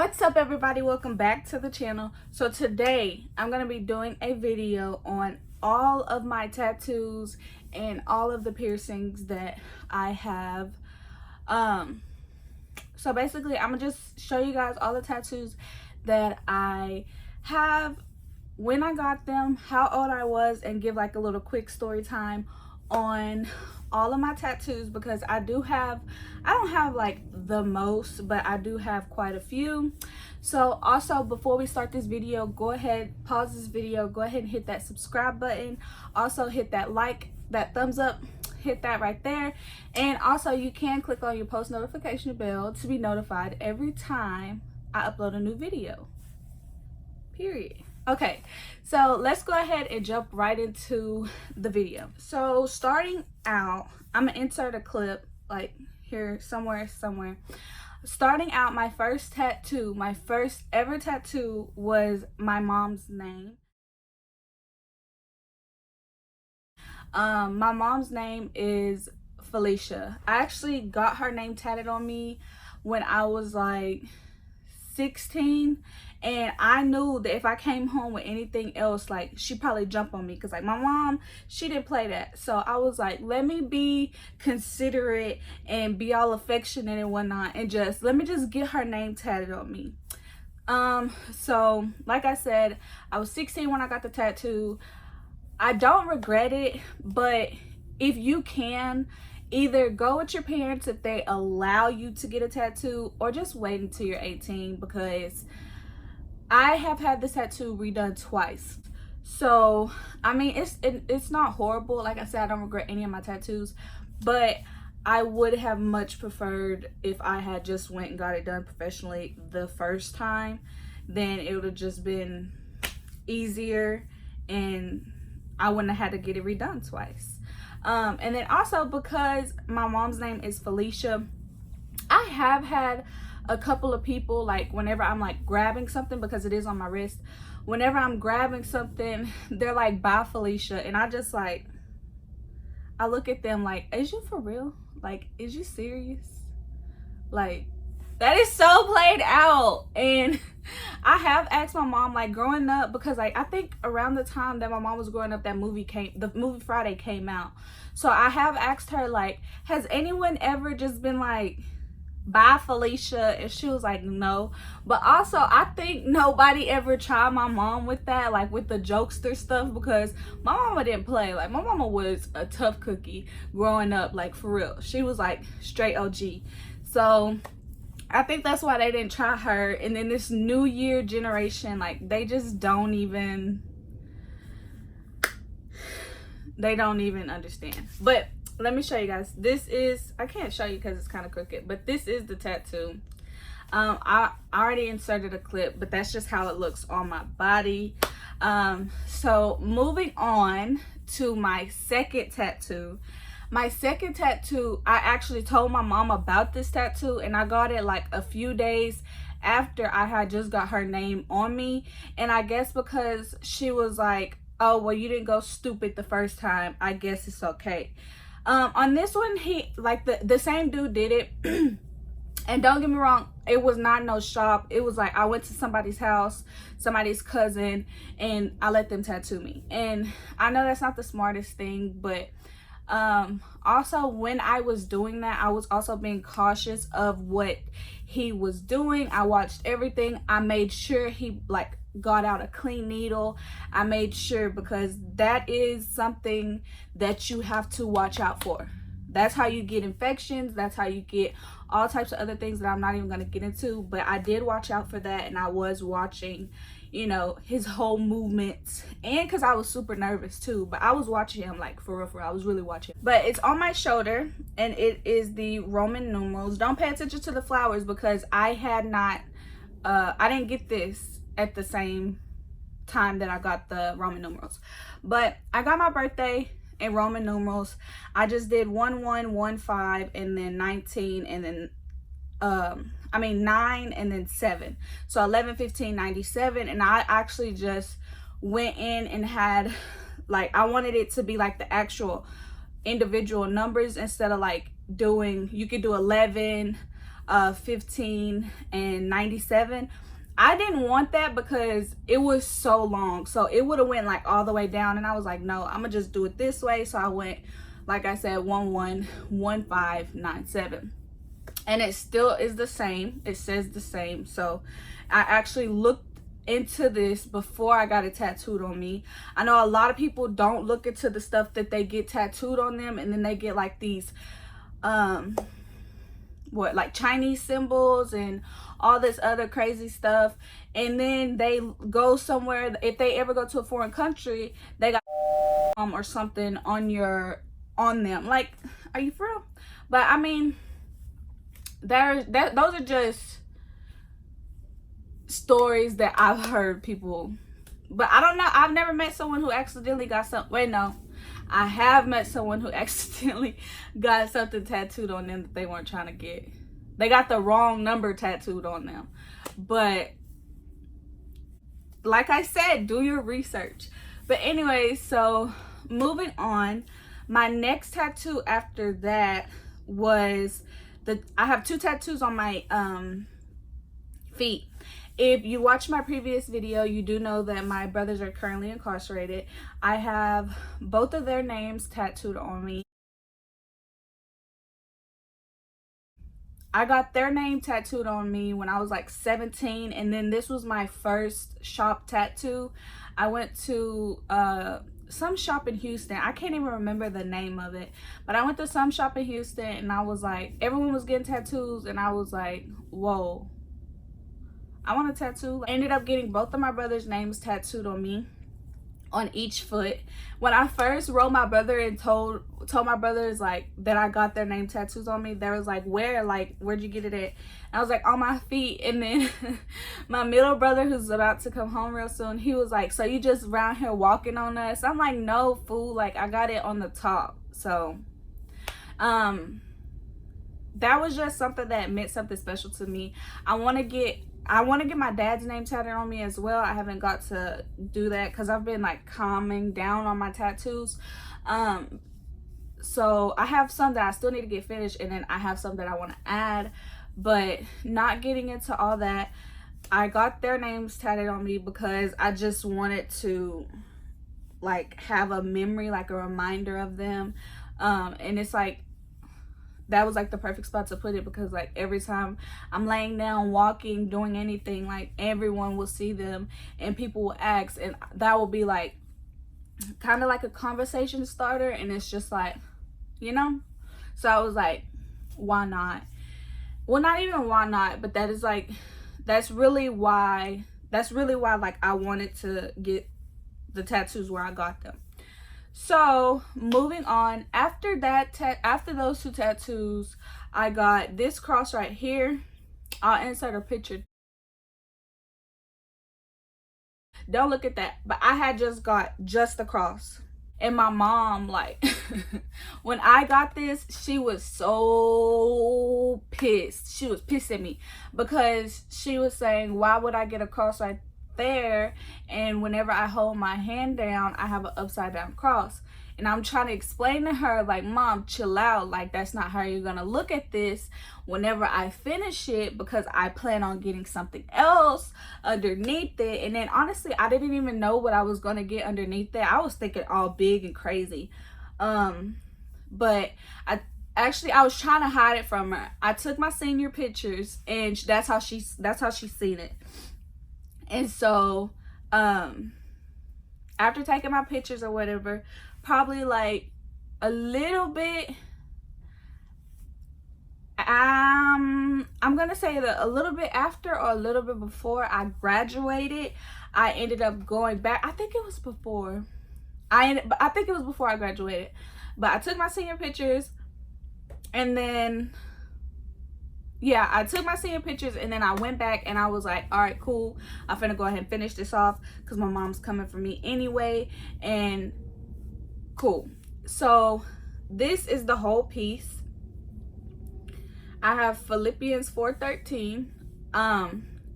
What's up, everybody? Welcome back to the channel. So today I'm going to be doing a video on all of my tattoos and all of the piercings that I have. So basically I'm gonna just show you guys all the tattoos that I have, when I got them, how old I was, and give like a little quick story time on all of my tattoos, because I don't have like the most, but I do have quite a few. So also, before we start this video, go ahead, pause this video, go ahead and hit that subscribe button. Also hit that like, that thumbs up, hit that right there. And also you can click on your post notification bell to be notified every time I upload a new video, period. Okay, so let's go ahead and jump right into the video. So starting out, I'm gonna insert a clip like here somewhere. Starting out, my first tattoo, my first ever tattoo, was my mom's name. My mom's name is Felicia. I actually got her name tatted on me when I was like 16, and I knew that if I came home with anything else, like, she'd probably jump on me, because like my mom, she didn't play that. So I was like, let me be considerate and be all affectionate and whatnot, and let me just get her name tatted on me. So like I said, I was 16 when I got the tattoo. I don't regret it, but if you can, either go with your parents if they allow you to get a tattoo, or just wait until you're 18, because I have had this tattoo redone twice. So I mean, it's not horrible. Like I said, I don't regret any of my tattoos, but I would have much preferred if I had just went and got it done professionally the first time. Then it would have just been easier and I wouldn't have had to get it redone twice. And then also, because my mom's name is Felicia, I have had a couple of people, like, whenever I'm like grabbing something, because it is on my wrist, whenever I'm grabbing something, they're like, bye Felicia, and I just like, I look at them like, is you for real? Like, is you serious? Like, that is so played out. And I have asked my mom, like, growing up, because like I think around the time that my mom was growing up, the movie Friday came out. So I have asked her, like, has anyone ever just been like, bye Felicia? And she was like, no. But also, I think nobody ever tried my mom with that, like with the jokester stuff, because my mama didn't play. Like, my mama was a tough cookie growing up, like, for real. She was like straight OG. So I think that's why they didn't try her. And then this new year generation, like, they just don't even understand. But let me show you guys. This is, I can't show you because it's kind of crooked, but this is the tattoo. I already inserted a clip, but that's just how it looks on my body. So moving on to my second tattoo. My second tattoo, I actually told my mom about this tattoo, and I got it like a few days after I had just got her name on me. And I guess because she was like, oh, well, you didn't go stupid the first time, I guess it's okay. On this one, he, like, the same dude did it. And don't get me wrong, it was not no shop. It was like, I went to somebody's house, somebody's cousin, and I let them tattoo me. And I know that's not the smartest thing, but also, when I was doing that, I was also being cautious of what he was doing. I watched everything. I made sure he, like, got out a clean needle. I made sure, because that is something that you have to watch out for. That's how you get infections. That's how you get all types of other things that I'm not even going to get into. But I did watch out for that, and I was watching, you know, his whole movements, and because I was super nervous too. But I was watching him, like, for real, I was really watching. But it's on my shoulder, and it is the Roman numerals. Don't pay attention to the flowers, because I didn't get this at the same time that I got the Roman numerals. But I got my birthday in Roman numerals. I just did 1115 and then 19, and then 9 and then 7. So 11, 15, 97. And I actually just went in and had, like, I wanted it to be like the actual individual numbers, instead of like doing, you could do 11, 15 and 97. I didn't want that because it was so long, so it would have went like all the way down, and I was like, no, I'm gonna just do it this way. So I went, like I said, 111597, and it still is the same. It says the same. So I actually looked into this before I got it tattooed on me. I know a lot of people don't look into the stuff that they get tattooed on them, and then they get like these like Chinese symbols and all this other crazy stuff, and then they go somewhere. If they ever go to a foreign country, they got or something on them. Like, are you for real? But I mean, those are just stories that I've heard people, but I don't know. I've never met someone who accidentally got something. Wait, no, I have met someone who accidentally got something tattooed on them that they weren't trying to get. They got the wrong number tattooed on them. But like I said, do your research. But anyway, so moving on, my next tattoo after that was I have 2 tattoos on my feet. If you watch my previous video, you do know that my brothers are currently incarcerated. I have both of their names tattooed on me. I got their name tattooed on me when I was like 17, and then this was my first shop tattoo. I went to some shop in Houston. I can't even remember the name of it, but I went to some shop in Houston, and I was like, everyone was getting tattoos, and I was like, whoa, I want a tattoo. I ended up getting both of my brothers' names tattooed on me, on each foot. When I first wrote my brother and told my brothers like that I got their name tattoos on me, they was like, where? Like, where'd you get it at? And I was like, on my feet. And then my middle brother, who's about to come home real soon, he was like, so you just around here walking on us? I'm like, no, fool, like I got it on the top. So that was just something that meant something special to me. I want to get my dad's name tattooed on me as well. I haven't got to do that because I've been like calming down on my tattoos. So I have some that I still need to get finished, and then I have some that I want to add, but not getting into all that. I got their names tattooed on me because I just wanted to like have a memory, like a reminder of them. And it's like, that was like the perfect spot to put it, because like every time I'm laying down, walking, doing anything, like everyone will see them and people will ask, and that will be like kind of like a conversation starter, and it's just like, you know. So I was like, why not? Well, not even why not, but that is like, that's really why like I wanted to get the tattoos where I got them. So moving on, after those 2 tattoos, I got this cross right here. I'll insert a picture. Don't look at that, but I had just got just the cross. And my mom, like, when I got this, she was so pissed. She was pissed at me because she was saying, why would I get a cross right there, and whenever I hold my hand down, I have an upside down cross? And I'm trying to explain to her, like, Mom, chill out. Like, that's not how you're gonna look at this whenever I finish it, because I plan on getting something else underneath it. And then honestly, I didn't even know what I was gonna get underneath it. I was thinking all big and crazy. But I was trying to hide it from her. I took my senior pictures, and that's how she's seen it. And so after taking my pictures or whatever, probably like a little bit, I'm gonna say that a little bit after or a little bit before I graduated, I ended up going back. I think it was before I graduated, but I took my senior pictures, and then yeah, I took my senior pictures, and then I went back and I was like, all right, cool, I'm finna go ahead and finish this off because my mom's coming for me anyway. And cool. So this is the whole piece. I have Philippians 4:13.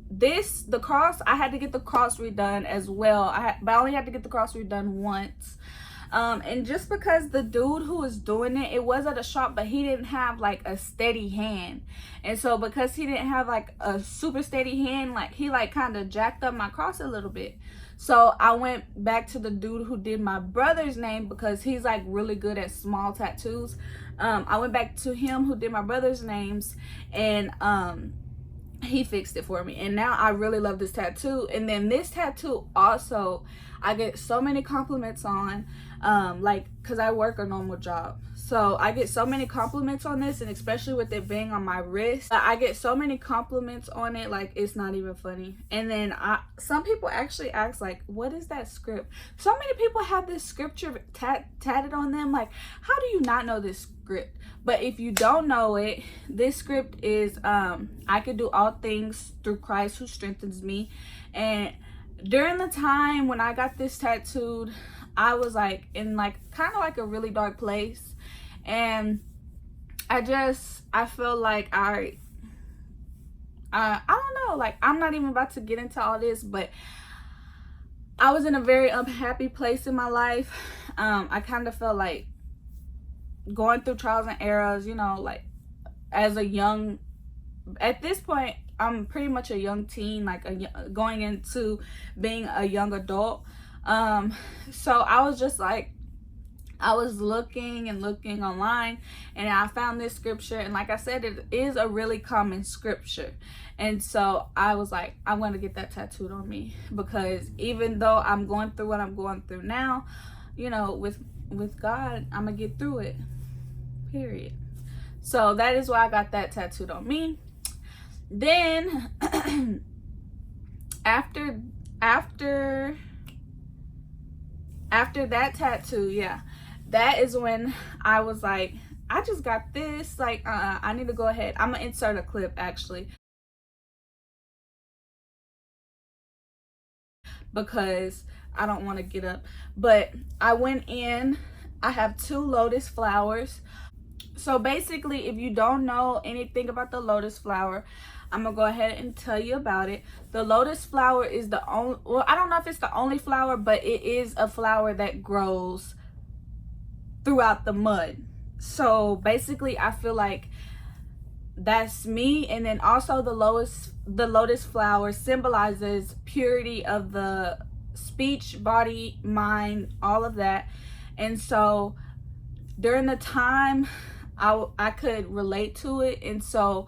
The cross, I had to get the cross redone as well. But I only had to get the cross redone once. And just because the dude who was doing it, it was at a shop, but he didn't have like a steady hand. And so because he didn't have like a super steady hand, like he like kind of jacked up my cross a little bit. So I went back to the dude who did my brother's name, because he's like really good at small tattoos. I went back to him who did my brother's names, and he fixed it for me, and now I really love this tattoo. And then this tattoo also, I get so many compliments on, like, because I work a normal job, so I get so many compliments on this, and especially with it being on my wrist, I get so many compliments on it, like it's not even funny. And then some people actually ask, like, what is that script? So many people have this scripture tatted on them. Like, how do you not know this script? But if you don't know it, this script is I could do all things through Christ who strengthens me. And during the time when I got this tattooed, I was like in like kind of like a really dark place, and I feel like I don't know, like I'm not even about to get into all this, but I was in a very unhappy place in my life. I kind of felt like going through trials and errors, you know, like as a young, at this point I'm pretty much a young teen, like going into being a young adult. So I was just like, I was looking and looking online, and I found this scripture, and like I said, it is a really common scripture. And so I was like, I'm going to get that tattooed on me, because even though I'm going through what I'm going through now, you know, with God, I'm gonna get through it, period. So that is why I got that tattooed on me. Then after that tattoo, yeah, that is when I was like, I just got this, like I need to go ahead, I'm gonna insert a clip actually, because I don't want to get up. But I went in, I have 2 lotus flowers. So basically, if you don't know anything about the lotus flower, I'm gonna go ahead and tell you about it. The lotus flower is the only, well, I don't know if it's the only flower, but it is a flower that grows throughout the mud. So basically, I feel like that's me. And then also the lotus flower symbolizes purity of the speech, body, mind, all of that. And so during the time, I could relate to it. And so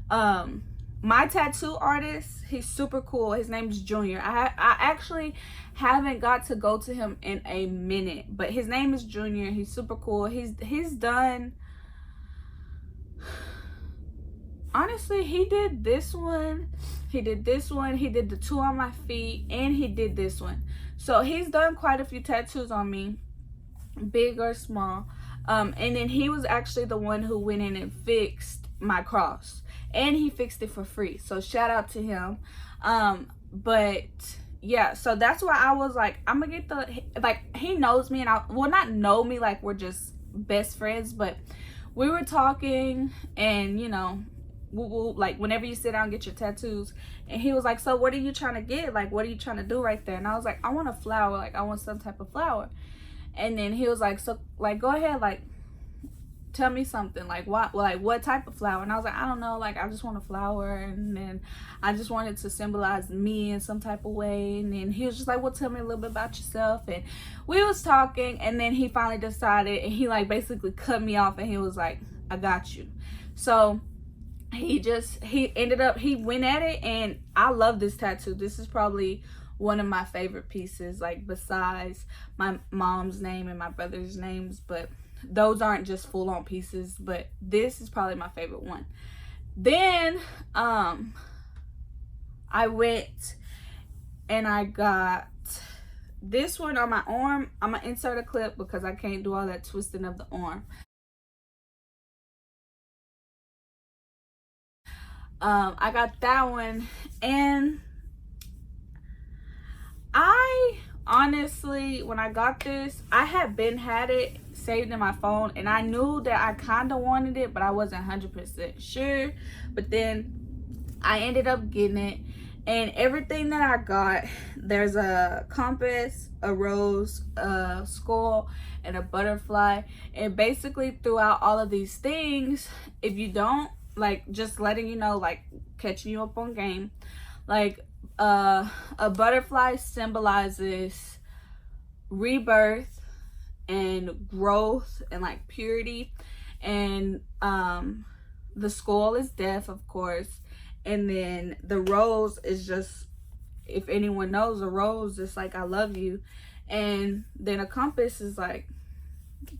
my tattoo artist, he's super cool. His name's Junior. I actually haven't got to go to him in a minute, but his name is Junior. He's super cool. He's done, honestly, he did this one, he did this one, he did the 2 on my feet, and he did this one. So he's done quite a few tattoos on me, big or small. And then he was actually the one who went in and fixed my cross, and he fixed it for free, so shout out to him. But yeah, so that's why I was like, I'm gonna get the, like, he knows me, and I will not know me like we're just best friends, but we were talking, and you know, like whenever you sit down and get your tattoos, and he was like, so what are you trying to get, like what are you trying to do right there? And I was like, I want a flower, like I want some type of flower. And then he was like, so like go ahead, like tell me something, like what type of flower? And I was like, I don't know, like I just want a flower. And then I just wanted to symbolize me in some type of way. And then he was just like, well, tell me a little bit about yourself. And we was talking, and then he finally decided, and he like basically cut me off, and he was like, I got you. So he went at it, and I love this tattoo. This is probably one of my favorite pieces, like besides my mom's name and my brother's names, but those aren't just full-on pieces, but this is probably my favorite one. Then I went and I got this one on my arm. I'm gonna insert a clip because I can't do all that twisting of the arm. I got that one, and I honestly, when I got this, I had it saved in my phone, and I knew that I kind of wanted it, but I wasn't 100% sure. But then I ended up getting it, And everything that I got, there's a compass, a rose, a skull, and a butterfly. And basically throughout all of these things, if you don't, like, just letting you know, like catching you up on game, like a butterfly symbolizes rebirth and growth and like purity, and the skull is death, of course, and then the rose is just, if anyone knows, a rose is like I love you, and then a compass is like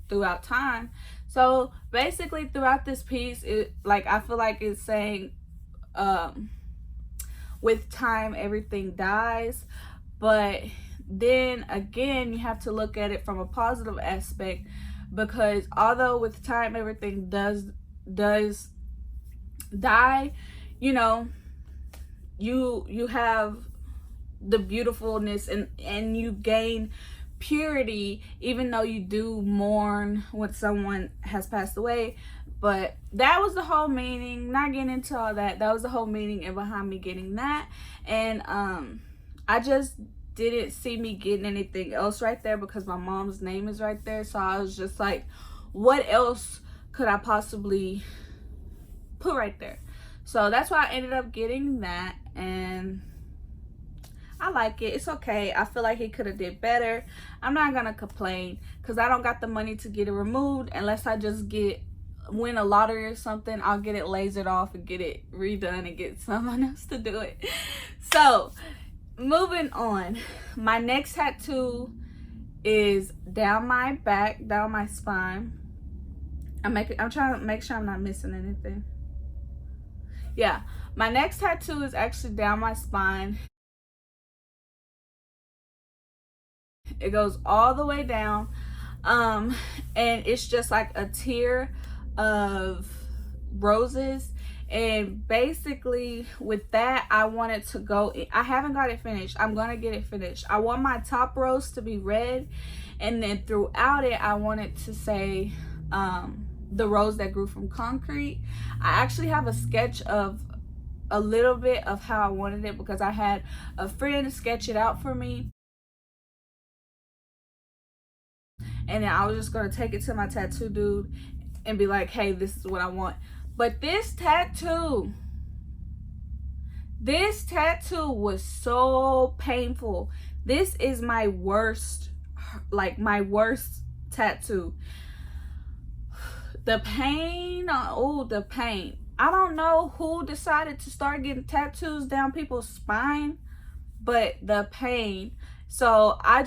throughout time. So basically throughout this piece, it, like, I feel like it's saying um with time everything dies, but then again you have to look at it from a positive aspect, because although with time everything does die, you know, you have the beautifulness, and you gain purity, even though you do mourn when someone has passed away. But that was the whole meaning, not getting into all that. That was the whole meaning and behind me getting that. And I just didn't see me getting anything else right there because my mom's name is right there. So I was just like, what else could I possibly put right there? So that's why I ended up getting that, and I like it. It's okay. I feel like he could have did better. I'm not gonna complain because I don't got the money to get it removed unless I just win a lottery or something. I'll get it lasered off and get it redone and get someone else to do it. So moving on, my next tattoo is down my back, down my spine. I'm trying to make sure I'm not missing anything. Yeah, my next tattoo is actually down my spine. It goes all the way down, and it's just like a tier of roses. And basically with that, I wanted to go, I haven't got it finished. I'm gonna get it finished. I want my top rose to be red, and then throughout it I wanted to say the rose that grew from concrete. I actually have a sketch of a little bit of how I wanted it because I had a friend sketch it out for me, and then I was just gonna take it to my tattoo dude and be like, hey, this is what I want. But this tattoo was so painful. This is my worst, like my worst tattoo. The pain, oh, the pain. I don't know who decided to start getting tattoos down people's spine, but the pain. So I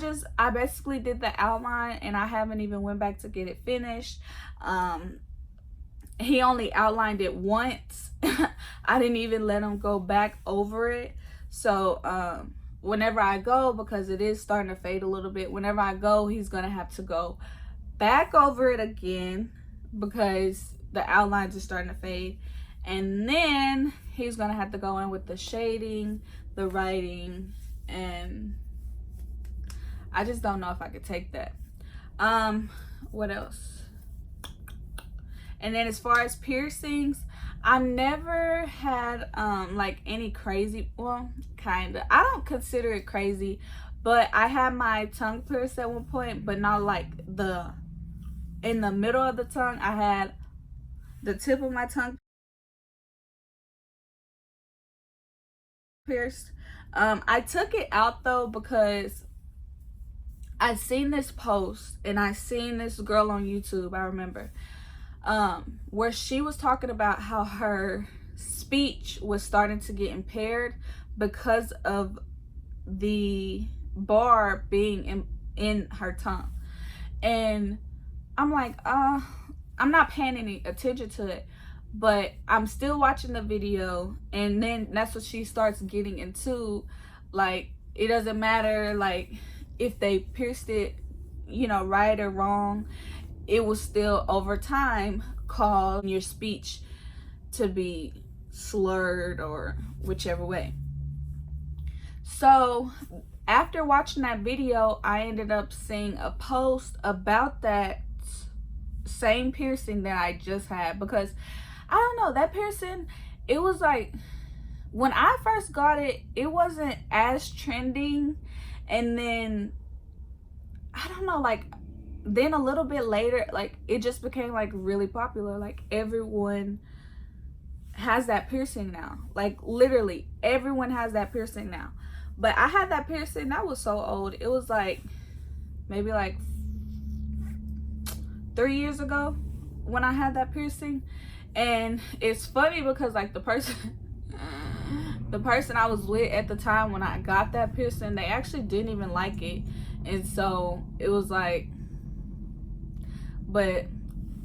basically did the outline, and I haven't even went back to get it finished. He only outlined it once. I didn't even let him go back over it. So whenever I go, because it is starting to fade a little bit, whenever I go, he's gonna have to go back over it again because the outlines are starting to fade, and then he's gonna have to go in with the shading, the writing, and I just don't know if I could take that. What else? And then as far as piercings, I never had like any crazy, well, kind of, I don't consider it crazy, but I had my tongue pierced at one point, but not like in the middle of the tongue. I had the tip of my tongue pierced. I took it out though because I seen this post, and I seen this girl on YouTube, I remember, where she was talking about how her speech was starting to get impaired because of the bar being in her tongue. And I'm like, I'm not paying any attention to it, but I'm still watching the video. And then that's what she starts getting into, like, it doesn't matter like if they pierced it, you know, right or wrong, it will still over time cause your speech to be slurred or whichever way. So after watching that video, I ended up seeing a post about that same piercing that I just had, because I don't know, that piercing, it was like, when I first got it, it wasn't as trending, and then I don't know, like then a little bit later, like it just became like really popular. Like everyone has that piercing now. Like literally everyone has that piercing now. But I had that piercing, that was so old. It was like maybe like 3 years ago when I had that piercing. And it's funny because like the person I was with at the time when I got that piercing, they actually didn't even like it. And so it was like, but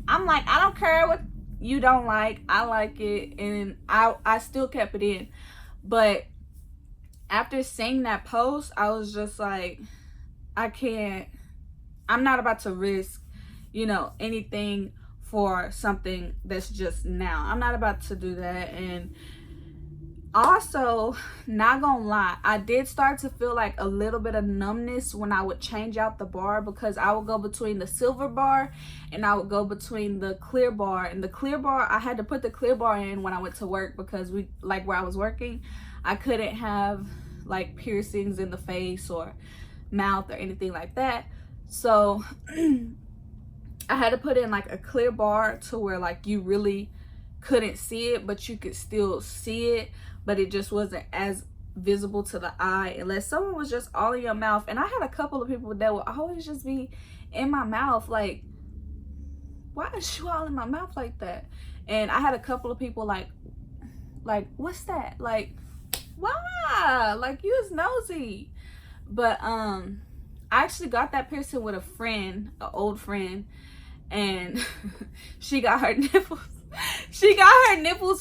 I'm like, I don't care what you don't like, I like it. And I still kept it in. But after seeing that post, I was just like, I'm not about to risk, you know, anything for something that's just now. I'm not about to do that. And also, not gonna lie, I did start to feel like a little bit of numbness when I would change out the bar, because I would go between the silver bar and I would go between the clear bar. And the clear bar, I had to put the clear bar in when I went to work, because we, like where I was working, I couldn't have like piercings in the face or mouth or anything like that. So I had to put in like a clear bar to where like you really couldn't see it, but you could still see it, but it just wasn't as visible to the eye unless someone was just all in your mouth. And I had a couple of people that would always just be in my mouth, like, why is you all in my mouth like that? And I had a couple of people like what's that? Like, why? Like, you is nosy. But I actually got that piercing with a friend, an old friend, and she got her nipples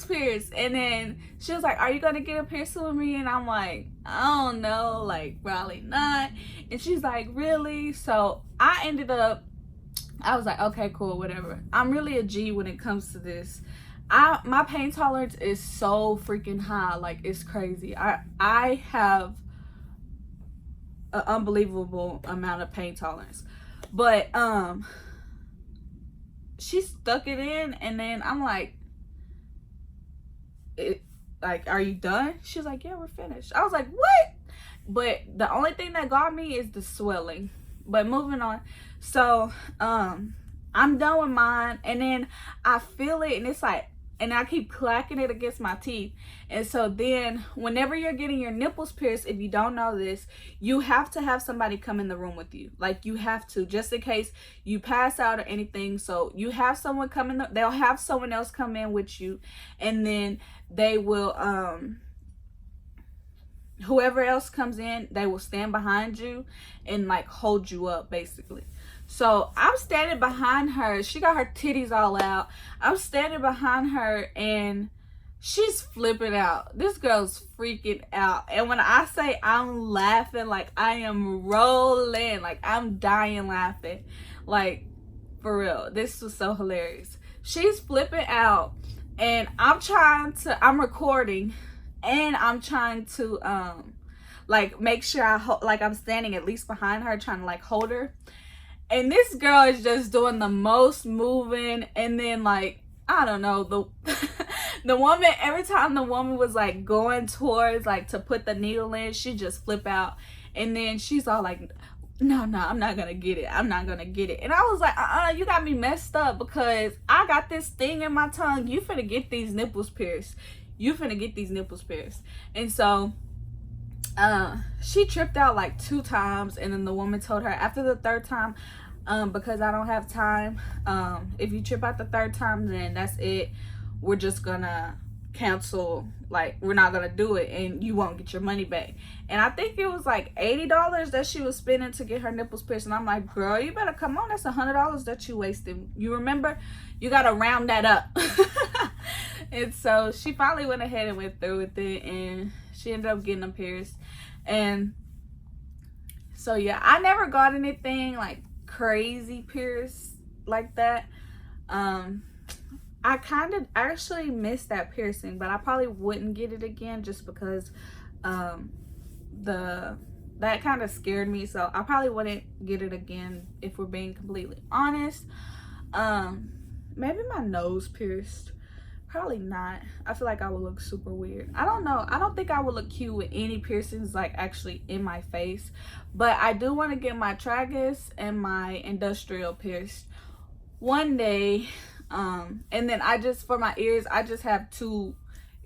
pierced. And then she was like, are you gonna get a piercing with me? And I'm like, I don't know, like probably not. And she's like, really? So I was like, okay, cool, whatever. I'm really a G when it comes to this. My pain tolerance is so freaking high, like it's crazy. I have an unbelievable amount of pain tolerance. But she stuck it in, and then I'm like, are you done? She was like, yeah, we're finished. I was like, what? But the only thing that got me is the swelling. But moving on. So I'm done with mine, and then I feel it, and it's like, and I keep clacking it against my teeth. And so then whenever you're getting your nipples pierced, if you don't know this, you have to have somebody come in the room with you. Like, you have to, just in case you pass out or anything. So you have someone come in, they'll have someone else come in with you, and then they will, whoever else comes in, they will stand behind you and like hold you up basically. So I'm standing behind her. She got her titties all out. I'm standing behind her and she's flipping out. This girl's freaking out. And when I say I'm laughing, like I am rolling, like I'm dying laughing. Like, for real, this was so hilarious. She's flipping out, and I'm recording, and I'm trying to like make sure I'm standing at least behind her, trying to like hold her. And this girl is just doing the most moving. And then, like, I don't know, the woman, every time the woman was like going towards like to put the needle in, she just flip out. And then she's all like, no, I'm not gonna get it, I'm not gonna get it. And I was like, you got me messed up, because I got this thing in my tongue. You finna get these nipples pierced. And so she tripped out like 2 times, and then the woman told her after the 3rd time, because I don't have time, if you trip out the 3rd time, then that's it, we're just gonna cancel, like we're not gonna do it, and you won't get your money back. And I think it was like $80 that she was spending to get her nipples pierced. And I'm like, girl, you better come on, that's $100 that you wasted. You remember, you gotta round that up. And so she finally went ahead and went through with it, and she ended up getting them pierced. And so yeah, I never got anything like crazy pierced like that. I kind of actually missed that piercing, but I probably wouldn't get it again, just because that kind of scared me. So I probably wouldn't get it again, if we're being completely honest. Maybe my nose pierced, Probably not. I feel like I would look super weird. I don't know. I don't think I would look cute with any piercings like actually in my face. But I do want to get my tragus and my industrial pierced one day. And then for my ears, I just have 2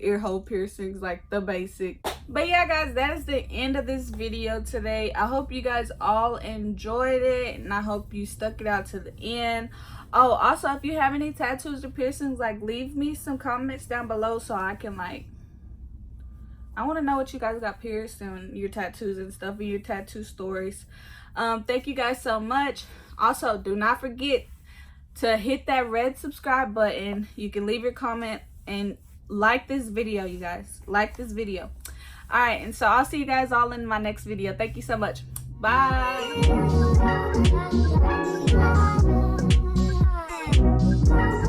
ear hole piercings, like the basic. But yeah, guys, that is the end of this video today. I hope you guys all enjoyed it, and I hope you stuck it out to the end. Oh, also, if you have any tattoos or piercings, like, leave me some comments down below so I can, like, I want to know what you guys got pierced and your tattoos and stuff and your tattoo stories. Thank you guys so much. Also, do not forget to hit that red subscribe button. You can leave your comment and like this video, you guys. Like this video. All right, and so I'll see you guys all in my next video. Thank you so much. Bye.